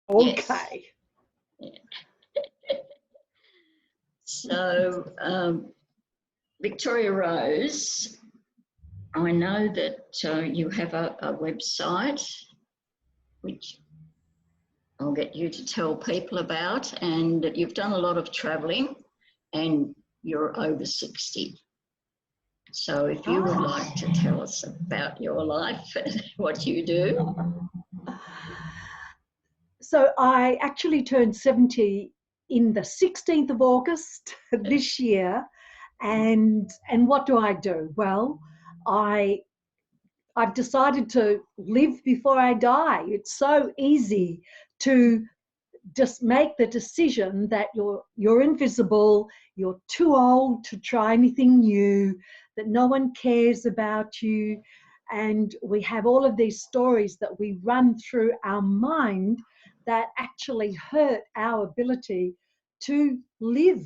Yes. Okay. Yeah. So, Victoria Rose, I know that you have a website which I'll get you to tell people about, and that you've done a lot of travelling and you're over 60. So if you would like to tell us about your life and what you do. So I actually turned 70 in the 16th of August this year. And what do I do? Well, I've decided to live before I die. It's so easy to just make the decision that you're invisible, you're too old to try anything new, that no one cares about you. And we have all of these stories that we run through our mind that actually hurt our ability to live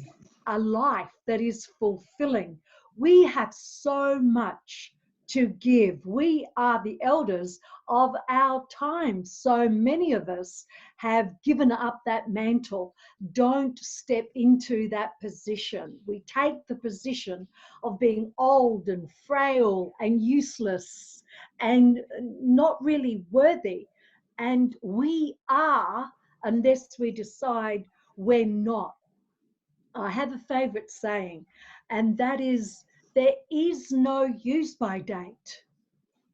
a life that is fulfilling. We have so much to give. We are the elders of our time. So many of us have given up that mantle. Don't step into that position. We take the position of being old and frail and useless and not really worthy. And we are, unless we decide we're not. I have a favorite saying, and that is, there is no use by date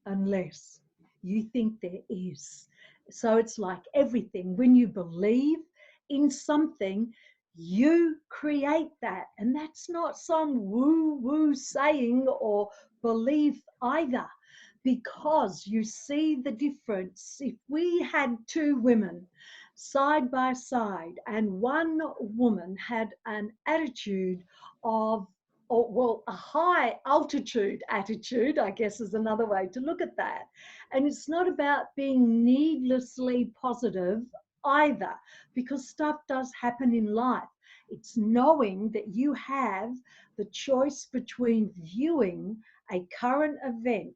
unless you think there is. So it's like everything. When you believe in something, you create that. And that's not some woo-woo saying or belief either, because you see the difference. If we had two women side by side and one woman had an attitude of, or well, a high altitude attitude, I guess is another way to look at that. And it's not about being needlessly positive either, because stuff does happen in life. It's knowing that you have the choice between viewing a current event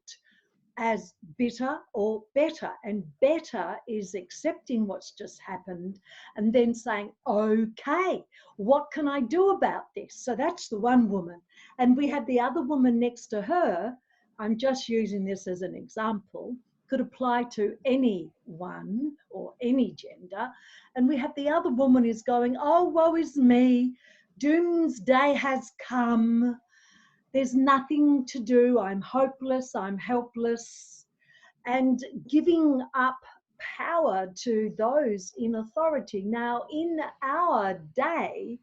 as bitter or better. And better is accepting what's just happened and then saying, okay, what can I do about this? So that's the one woman. And we had the other woman next to her. I'm just using this as an example, could apply to anyone or any gender. And we have the other woman is going, oh, woe is me. Doomsday has come. There's nothing to do. I'm hopeless. I'm helpless. And giving up power to those in authority. Now, in our day,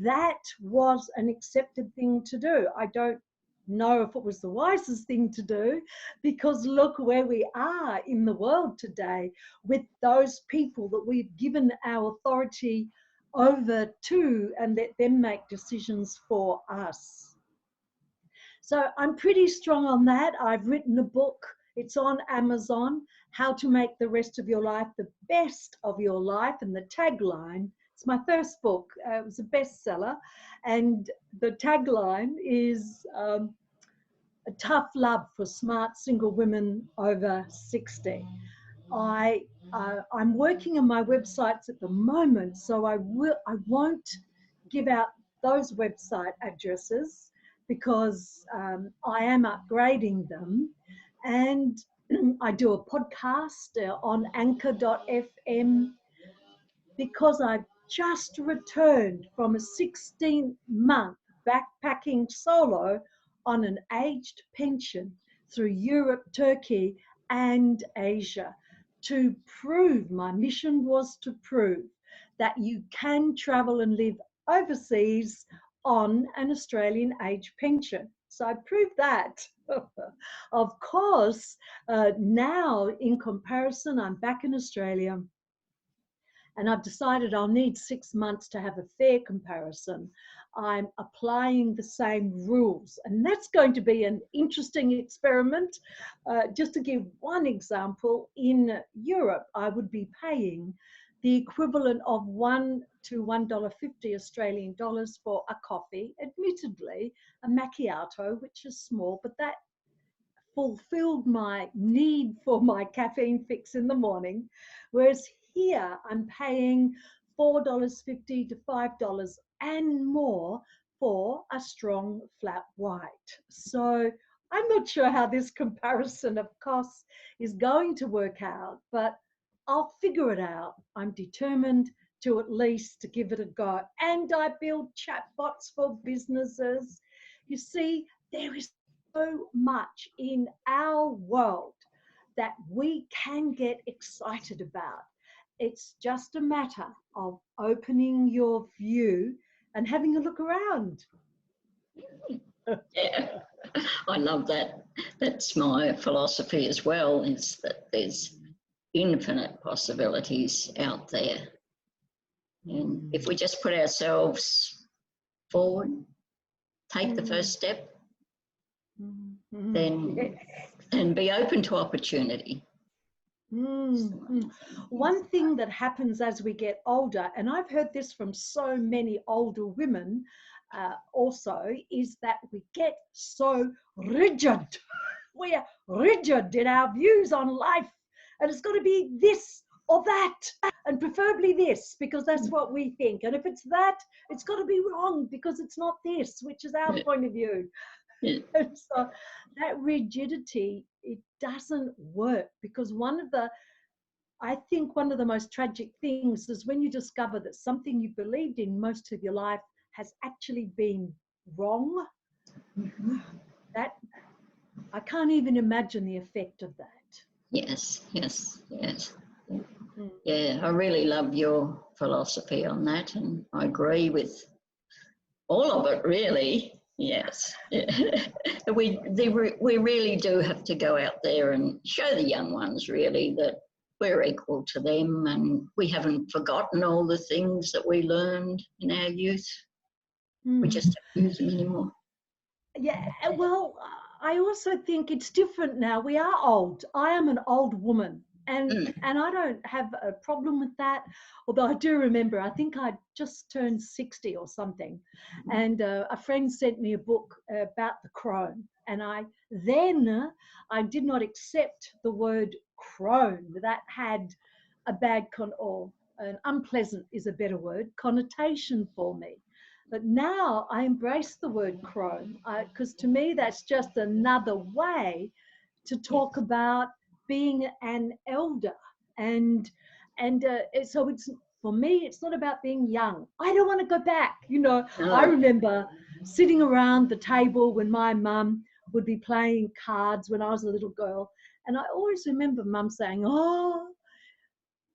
that was an accepted thing to do. I don't know if it was the wisest thing to do, because look where we are in the world today with those people that we've given our authority over to and let them make decisions for us. So I'm pretty strong on that. I've written a book. It's on Amazon, How to Make the Rest of Your Life the Best of Your Life. And the tagline, it's my first book. It was a bestseller. And the tagline is a tough love for smart single women over 60. I'm working on my websites at the moment, so I won't give out those website addresses because I am upgrading them. And I do a podcast on anchor.fm because I've just returned from a 16-month backpacking solo on an aged pension through Europe, Turkey, and Asia to prove, my mission was to prove that you can travel and live overseas on an Australian age pension. So I proved that. Of course, now in comparison, I'm back in Australia and I've decided I'll need 6 months to have a fair comparison. I'm applying the same rules, and that's going to be an interesting experiment. Just to give one example, in Europe, I would be paying the equivalent of $1 to $1.50 Australian dollars for a coffee, admittedly a macchiato, which is small, but that fulfilled my need for my caffeine fix in the morning. Whereas here I'm paying $4.50 to $5 and more for a strong flat white. So I'm not sure how this comparison of costs is going to work out, but I'll figure it out. I'm determined to at least give it a go. And I build chatbots for businesses. You see, there is so much in our world that we can get excited about. It's just a matter of opening your view and having a look around. Yeah, I love that. That's my philosophy as well, is that there's infinite possibilities out there. And if we just put ourselves forward, take the first step, then and be open to opportunity. One thing that happens as we get older, and I've heard this from so many older women also, is that we get so rigid. We are rigid in our views on life, and it's got to be this or that, and preferably this, because that's what we think. And if it's that, it's got to be wrong because it's not this, which is our point of view. And so that rigidity, it doesn't work, because I think one of the most tragic things is when you discover that something you believed in most of your life has actually been wrong. That I can't even imagine the effect of that. Yes, yes, yes. Yeah, I really love your philosophy on that, and I agree with all of it, really. Yes. We really do have to go out there and show the young ones, really, that we're equal to them, and we haven't forgotten all the things that we learned in our youth. We just don't use them anymore. Yeah, well, I also think it's different now. We are old. I am an old woman, and I don't have a problem with that. Although I do remember, I think I just turned 60 or something, and a friend sent me a book about the crone, and I did not accept the word crone. That had a bad or an unpleasant is a better word, connotation for me. But now I embrace the word crone, because to me that's just another way to talk about being an elder. And so it's, for me, it's not about being young. I don't want to go back. I remember sitting around the table when my mum would be playing cards when I was a little girl. And I always remember mum saying, oh,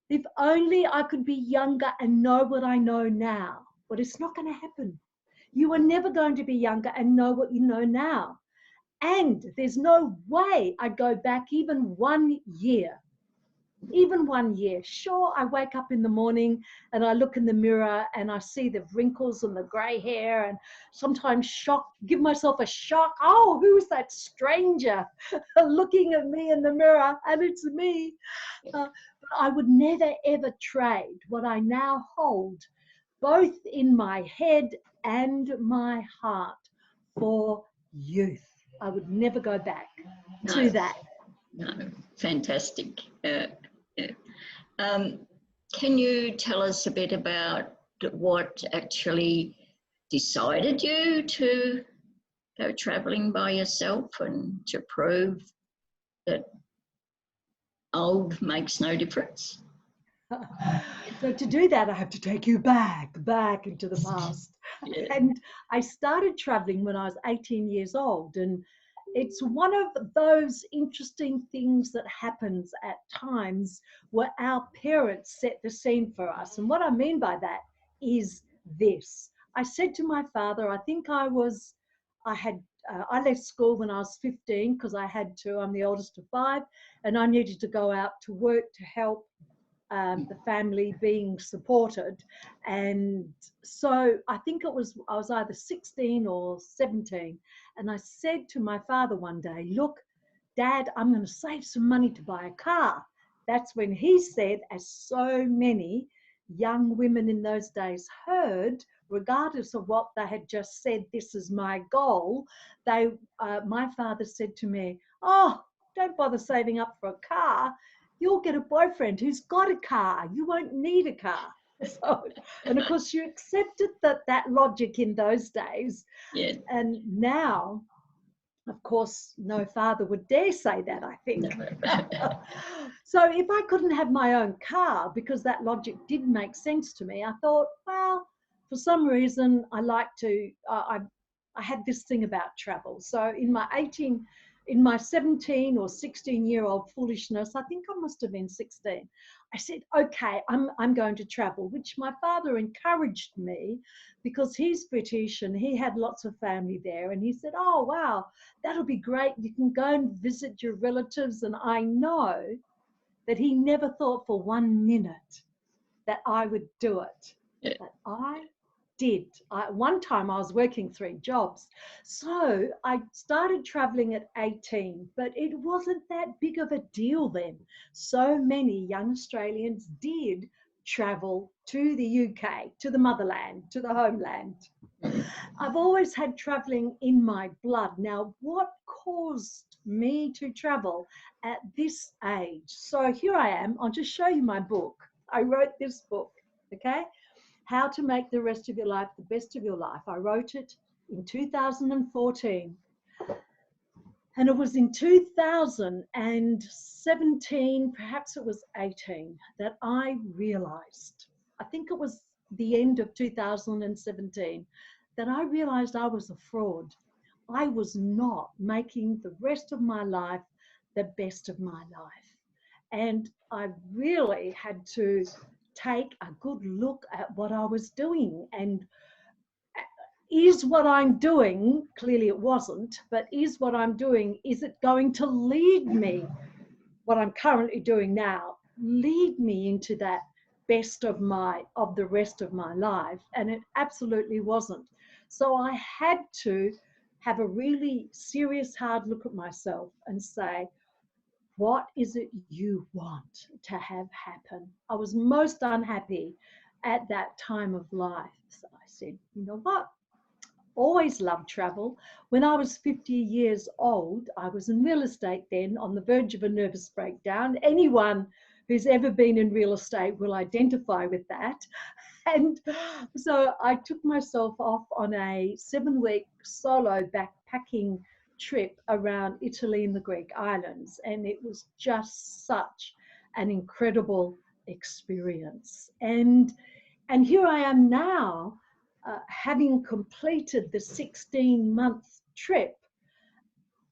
if only I could be younger and know what I know now. But it's not going to happen. You are never going to be younger and know what you know now. And there's no way I'd go back even 1 year. Even 1 year. Sure, I wake up in the morning and I look in the mirror and I see the wrinkles and the grey hair, and sometimes give myself a shock. Oh, who's that stranger looking at me in the mirror? And it's me. But I would never, ever trade what I now hold, both in my head and my heart, for youth. I would never go back to that. No, fantastic. Can you tell us a bit about what actually decided you to go travelling by yourself and to prove that old makes no difference? So to do that, I have to take you back into the past. Yeah. And I started traveling when I was 18 years old. And it's one of those interesting things that happens at times where our parents set the scene for us. And what I mean by that is this. I said to my father, I left school when I was 15 because I had to. I'm the oldest of 5, and I needed to go out to work to help the family being supported. And so I think I was either 16 or 17. And I said to my father one day, look, Dad, I'm going to save some money to buy a car. That's when he said, as so many young women in those days heard, regardless of what they had just said, this is my goal, my father said to me, oh, don't bother saving up for a car. you'll get a boyfriend who's got a car. You won't need a car. So, and of course, you accepted that logic in those days. Yeah. And now, of course, no father would dare say that, I think. No. So if I couldn't have my own car, because that logic did make sense to me, I thought, well, for some reason, I like to, I had this thing about travel. So in my 17 or 16-year-old foolishness, I think I must have been 16, I said, okay, I'm going to travel, which my father encouraged me because he's British and he had lots of family there. And he said, oh, wow, that'll be great. You can go and visit your relatives. And I know that he never thought for 1 minute that I would do it. Yeah. But I did. One time I was working 3 jobs. So I started traveling at 18, but it wasn't that big of a deal then. So many young Australians did travel to the UK, to the motherland, to the homeland. I've always had traveling in my blood. Now, what caused me to travel at this age? So here I am. I'll just show you my book. I wrote this book, okay? How to Make the Rest of Your Life the Best of Your Life. I wrote it in 2014. And it was in 2017, perhaps it was 18, that I realized, I think it was the end of 2017, that I realized I was a fraud. I was not making the rest of my life the best of my life. And I really had to take a good look at what I was doing. And is what I'm doing, clearly it wasn't, but is what I'm doing, is it going to lead me, what I'm currently doing now, lead me into that best of the rest of my life? And it absolutely wasn't. So I had to have a really serious, hard look at myself and say, what is it you want to have happen? I was most unhappy at that time of life. So I said, you know what? Always loved travel. When I was 50 years old, I was in real estate then, on the verge of a nervous breakdown. Anyone who's ever been in real estate will identify with that. And so I took myself off on a 7-week solo backpacking trip around Italy and the Greek islands. And it was just such an incredible experience. And here I am now, having completed the 16-month trip.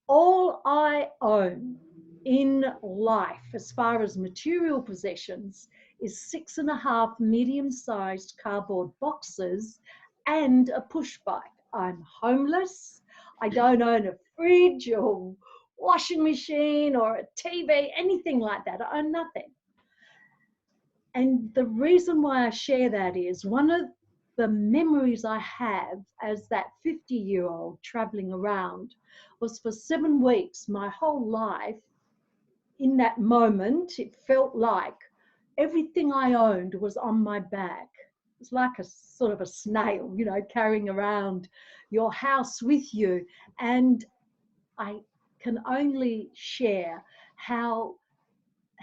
All I own in life, as far as material possessions, is 6.5 medium-sized cardboard boxes and a push bike. I'm homeless. I don't own a fridge or washing machine or a TV, anything like that. I own nothing. And the reason why I share that is one of the memories I have as that 50-year-old traveling around was for 7 weeks, my whole life. In that moment, it felt like everything I owned was on my back. It's like a sort of a snail, you know, carrying around your house with you. And I can only share how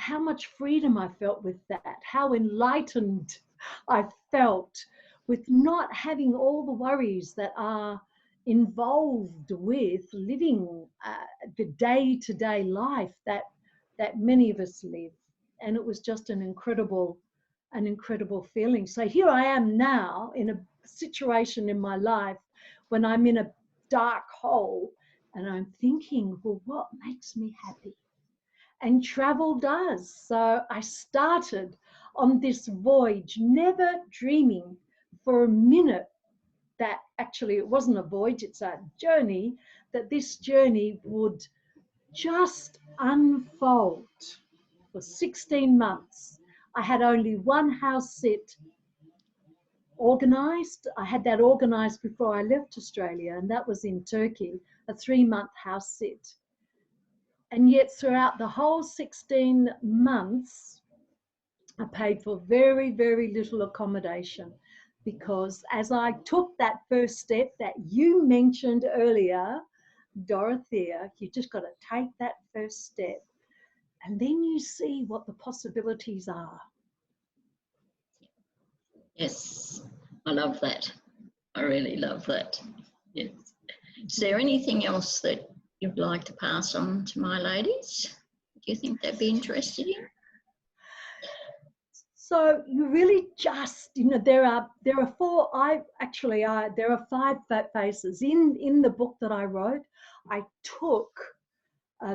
much freedom I felt with that, how enlightened I felt with not having all the worries that are involved with living the day-to-day life that many of us live. And it was just an incredible feeling. So here I am now in a situation in my life when I'm in a dark hole and I'm thinking, well, what makes me happy? And travel does. So I started on this voyage, never dreaming for a minute that actually it wasn't a voyage, it's a journey, that this journey would just unfold for 16 months. I had only one house sit organized. I had that organized before I left Australia, and that was in Turkey, a 3-month house sit. And yet throughout the whole 16 months, I paid for very, very little accommodation, because as I took that first step that you mentioned earlier, Dorothea, you just got to take that first step. And then you see what the possibilities are. Yes, I love that. I really love that. Yes. Is there anything else that you'd like to pass on to my ladies? Do you think they'd be interested in? So you really just, there are four. There are five phases in the book that I wrote. I took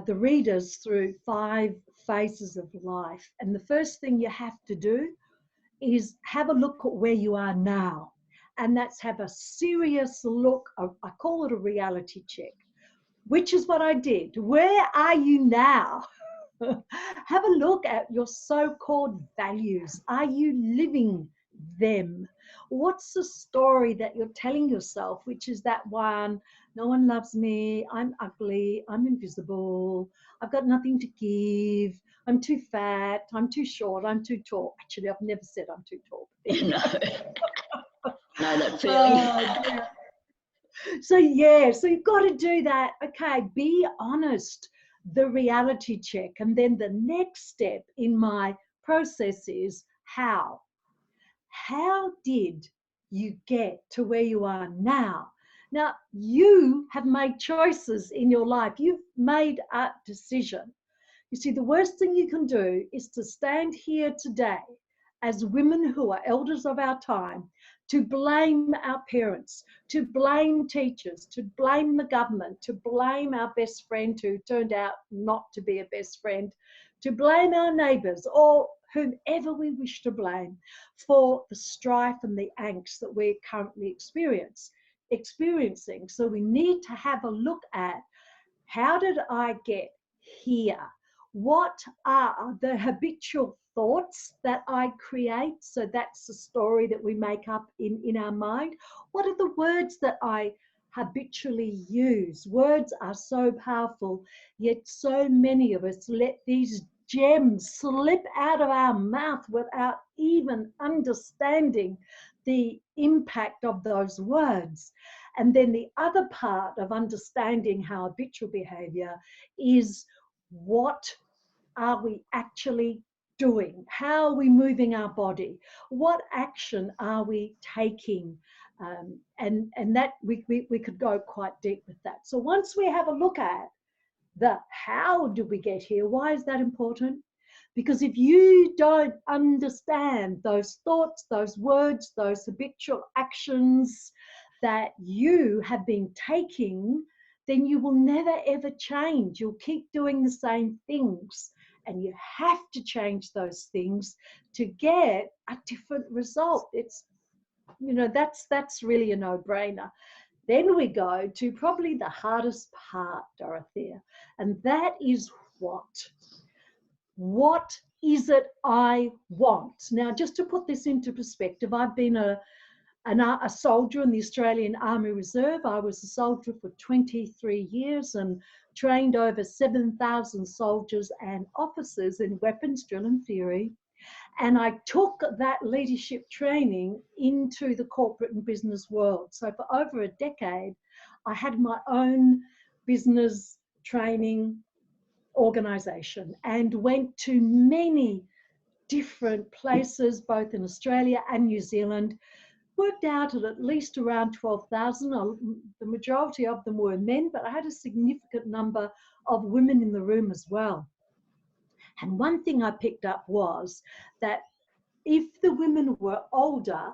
the readers through 5 phases of life, and the first thing you have to do is have a look at where you are now, and that's have a serious look. I call it a reality check, which is what I did. Where are you now? Have a look at your so-called values. Are you living them? What's the story that you're telling yourself, which is that one, no one loves me, I'm ugly, I'm invisible, I've got nothing to give, I'm too fat, I'm too short, I'm too tall. Actually, I've never said I'm too tall. No, know that feeling. Yeah. So you've got to do that. Okay, be honest, the reality check. And then the next step in my process is how. How did you get to where you are now? Now, you have made choices in your life. You've made a decision. You see, the worst thing you can do is to stand here today as women who are elders of our time to blame our parents, to blame teachers, to blame the government, to blame our best friend who turned out not to be a best friend, to blame our neighbours or whomever we wish to blame for the strife and the angst that we're currently experiencing. So we need to have a look at, how did I get here? What are the habitual thoughts that I create? So that's the story that we make up in our mind. What are the words that I habitually use? Words are so powerful, yet so many of us let these gems slip out of our mouth without even understanding the impact of those words. And then the other part of understanding how habitual behavior is, what are we actually doing? How are we moving our body? What action are we taking? And that we could go quite deep with that. So once we have a look at the how do we get here, why is that important? Because if you don't understand those thoughts, those words, those habitual actions that you have been taking, then you will never ever change. You'll keep doing the same things. And you have to change those things to get a different result. It's, that's really a no-brainer. Then we go to probably the hardest part, Dorothea, and that is what? What is it I want? Now, just to put this into perspective, I've been a soldier in the Australian Army Reserve. I was a soldier for 23 years and trained over 7,000 soldiers and officers in weapons, drill and theory. And I took that leadership training into the corporate and business world. So for over a decade, I had my own business training organization and went to many different places, both in Australia and New Zealand. Worked out at least around 12,000. The majority of them were men, but I had a significant number of women in the room as well. And one thing I picked up was that if the women were older,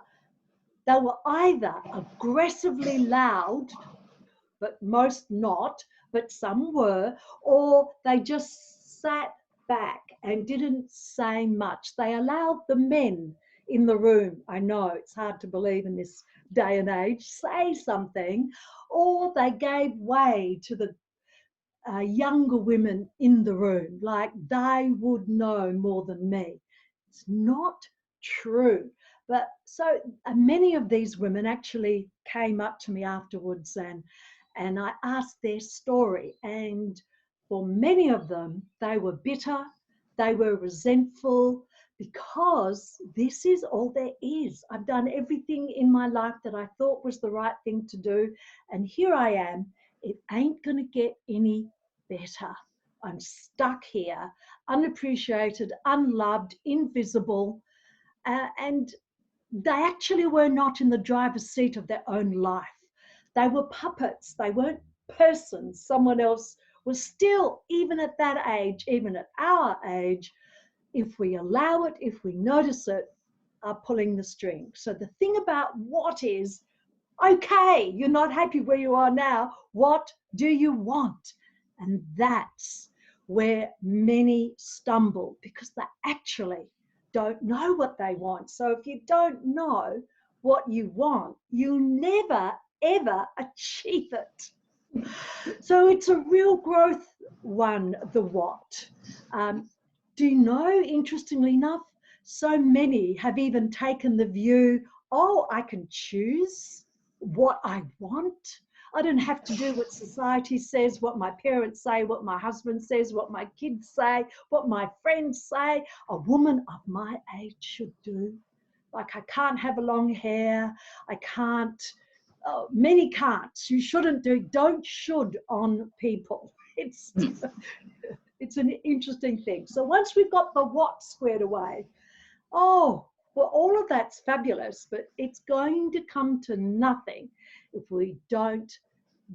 they were either aggressively loud, but most not, but some were, or they just sat back and didn't say much. They allowed the men in the room, I know it's hard to believe in this day and age, say something, or they gave way to the younger women in the room, like they would know more than me. It's not true. But so many of these women actually came up to me afterwards, and I asked their story. And for many of them, they were bitter, they were resentful, because this is all there is. I've done everything in my life that I thought was the right thing to do, and here I am. It ain't going to get any better. I'm stuck here, unappreciated, unloved, invisible, and they actually were not in the driver's seat of their own life. They were puppets. They weren't persons. Someone else was still, even at that age, even at our age, if we allow it, if we notice it, are pulling the string. So the thing about what is, okay, you're not happy where you are now. What do you want? And that's where many stumble, because they actually don't know what they want. So if you don't know what you want, you'll never, ever achieve it. So it's a real growth one, the what. Do you know, interestingly enough, so many have even taken the view, oh, I can choose what I want. I don't have to do what society says, what my parents say, what my husband says, what my kids say, what my friends say a woman of my age should do. Like, I can't have a long hair. I can't, many can'ts. You shouldn't do, don't should on people. It's an interesting thing. So once we've got the what squared away, oh, well, all of that's fabulous, but it's going to come to nothing if we don't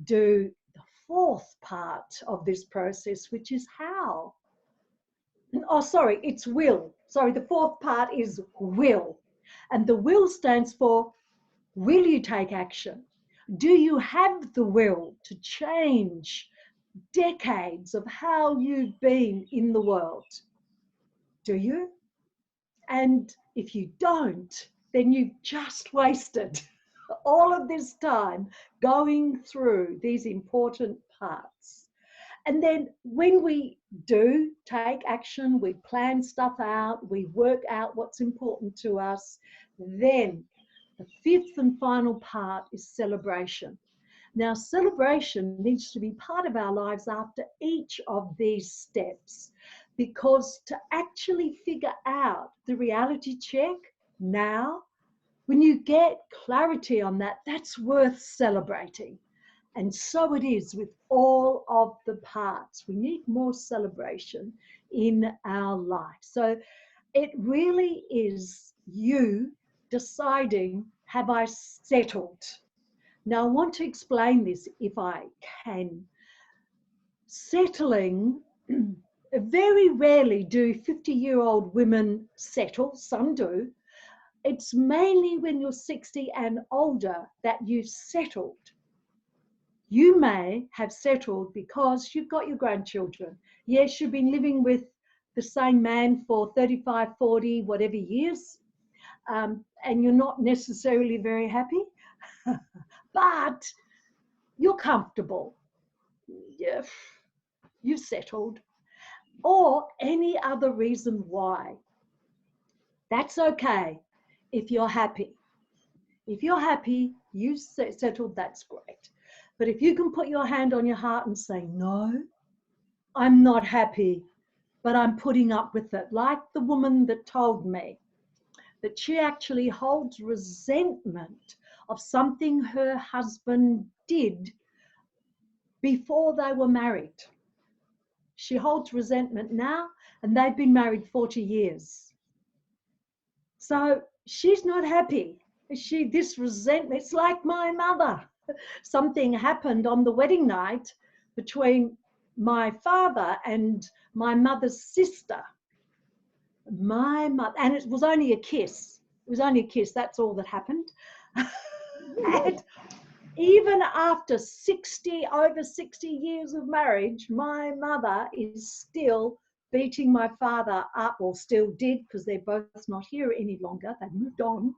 do the fourth part of this process, which is how. Oh, sorry, it's will. Sorry, the fourth part is will. And the will stands for, will you take action? Do you have the will to change decades of how you've been in the world? Do you? And if you don't, then you've just wasted all of this time going through these important parts. And then when we do take action, we plan stuff out, we work out what's important to us, then the fifth and final part is celebration. Now, celebration needs to be part of our lives after each of these steps, because to actually figure out the reality check now, when you get clarity on that, that's worth celebrating. And so it is with all of the parts. We need more celebration in our life. So it really is you deciding, have I settled? Now, I want to explain this if I can. Settling, very rarely do 50-year-old women settle, some do. It's mainly when you're 60 and older that you've settled. You may have settled because you've got your grandchildren. Yes, you've been living with the same man for 35, 40, whatever years, and you're not necessarily very happy, but you're comfortable. Yeah, you've settled. Or any other reason why. That's okay if you're happy. If you're happy, you've settled, that's great. But if you can put your hand on your heart and say, no, I'm not happy, but I'm putting up with it. Like the woman that told me that she actually holds resentment of something her husband did before they were married. She holds resentment now, and they've been married 40 years. So she's not happy. This resentment, it's like my mother. Something happened on the wedding night between my father and my mother's sister. My mother, and it was only a kiss. It was only a kiss, that's all that happened. And even after over 60 years of marriage, my mother is still beating my father up, or still did, because they're both not here any longer. They've moved on,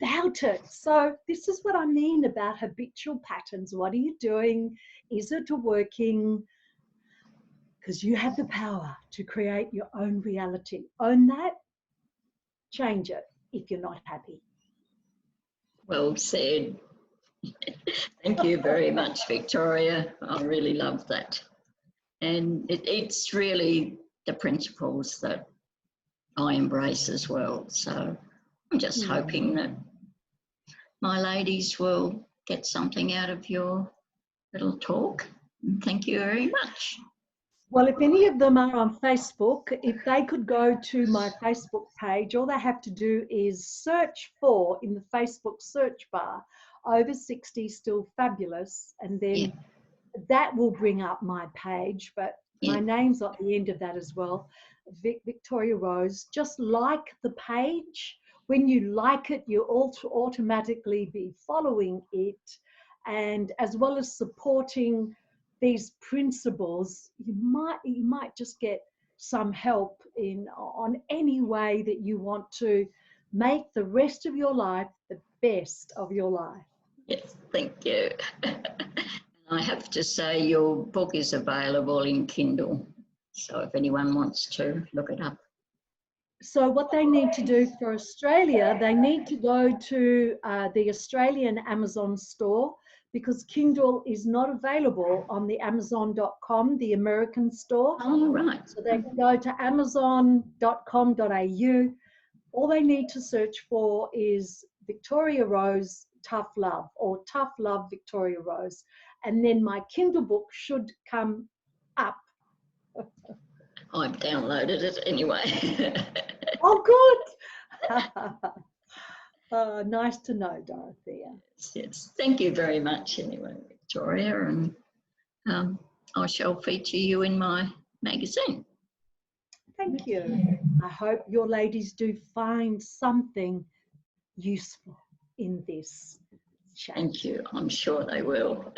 about it. So this is what I mean about habitual patterns. What are you doing? Is it working? Because you have the power to create your own reality. Own that, change it if you're not happy. Well said. Thank you very much, Victoria. I really love that. And it's really the principles that I embrace as well. So I'm just hoping that my ladies will get something out of your little talk. Thank you very much. Well, if any of them are on Facebook, if they could go to my Facebook page, all they have to do is search for, in the Facebook search bar, over 60 still fabulous, and then Yeah. that will bring up my page, but my Yeah. name's at the end of that as well, Victoria Rose. Just like the page. When you like it, you automatically be following it, and as well as supporting these principles, you might just get some help in on any way that you want to make the rest of your life the best of your life. Yes, thank you. I have to say your book is available in Kindle, so if anyone wants to look it up. So what they need to do for Australia, they need to go to the Australian Amazon store, because Kindle is not available on the Amazon.com, the American store. Oh, right. So they can go to Amazon.com.au. All they need to search for is Victoria Rose Tough Love, or Tough Love Victoria Rose. And then my Kindle book should come up. I've downloaded it anyway. Oh, good. Nice to know, Dorothea. Yes, thank you very much anyway, Victoria, and I shall feature you in my magazine. Thank you. I hope your ladies do find something useful in this chat. Thank you. I'm sure they will.